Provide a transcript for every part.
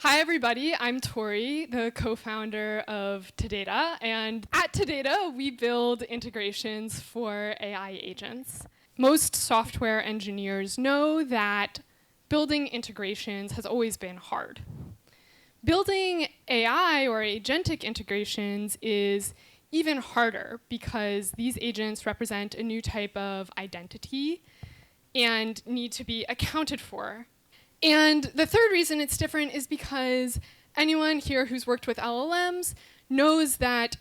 Hi, everybody. I'm Tori, the co-founder of Tadata. And at Tadata, we build integrations for AI agents. Most software engineers know that building integrations has always been hard. Building AI or agentic integrations is even harder because these agents represent a new type of identity and need to be accounted for. And the third reason it's different is because anyone here who's worked with LLMs knows that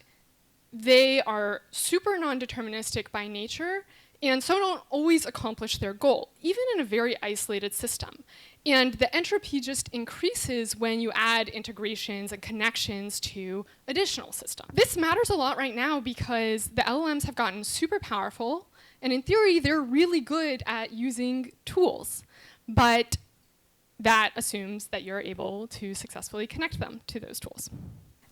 they are super non-deterministic by nature and so don't always accomplish their goal, even in a very isolated system. And the entropy just increases when you add integrations and connections to additional systems. This matters a lot right now because the LLMs have gotten super powerful, and in theory, they're really good at using tools. But that assumes that you're able to successfully connect them to those tools.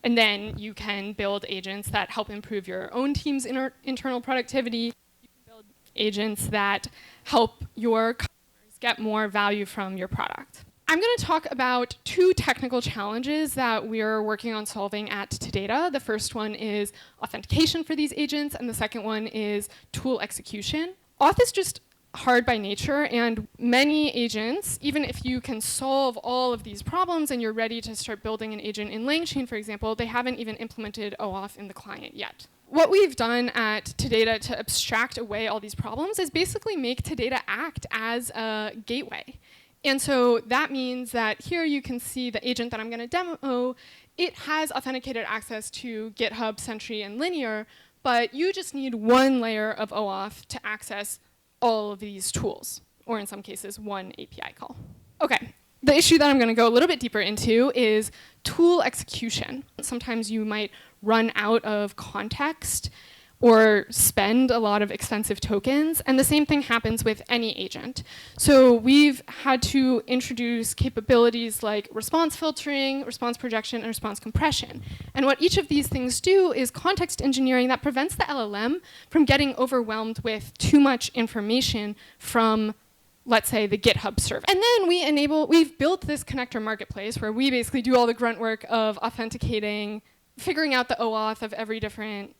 And then you can build agents that help improve your own team's internal productivity. You can build agents that help your customers get more value from your product. I'm going to talk about two technical challenges that we're working on solving at Tadata. The first one is authentication for these agents, and the second one is tool execution. Auth is just hard by nature, and many agents, even if you can solve all of these problems and you're ready to start building an agent in LangChain, for example, they haven't even implemented OAuth in the client yet. What we've done at Tadata to abstract away all these problems is basically make Tadata act as a gateway. And so that means that here you can see the agent that I'm going to demo. It has authenticated access to GitHub, Sentry, and Linear, but you just need one layer of OAuth to access all of these tools, or in some cases, one API call. Okay, the issue that I'm going to go a little bit deeper into is tool execution. Sometimes you might run out of context or spend a lot of expensive tokens, and the same thing happens with any agent. So we've had to introduce capabilities like response filtering, response projection, and response compression. And what each of these things do is context engineering that prevents the LLM from getting overwhelmed with too much information from, let's say, the GitHub server. And then we've built this connector marketplace where we basically do all the grunt work of authenticating, figuring out the OAuth of every different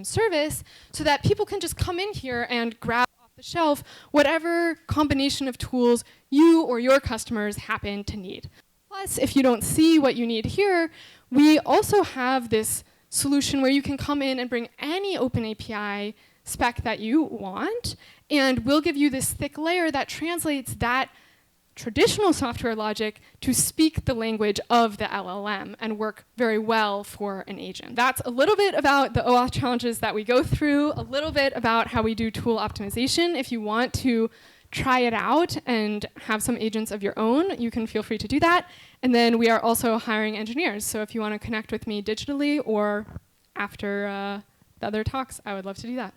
service, so that people can just come in here and grab off the shelf whatever combination of tools you or your customers happen to need. Plus, if you don't see what you need here, we also have this solution where you can come in and bring any open API spec that you want, and we'll give you this thick layer that translates that traditional software logic to speak the language of the LLM and work very well for an agent. That's a little bit about the OAuth challenges that we go through, a little bit about how we do tool optimization. If you want to try it out and have some agents of your own, you can feel free to do that. And then we are also hiring engineers. So if you want to connect with me digitally or after the other talks, I would love to do that.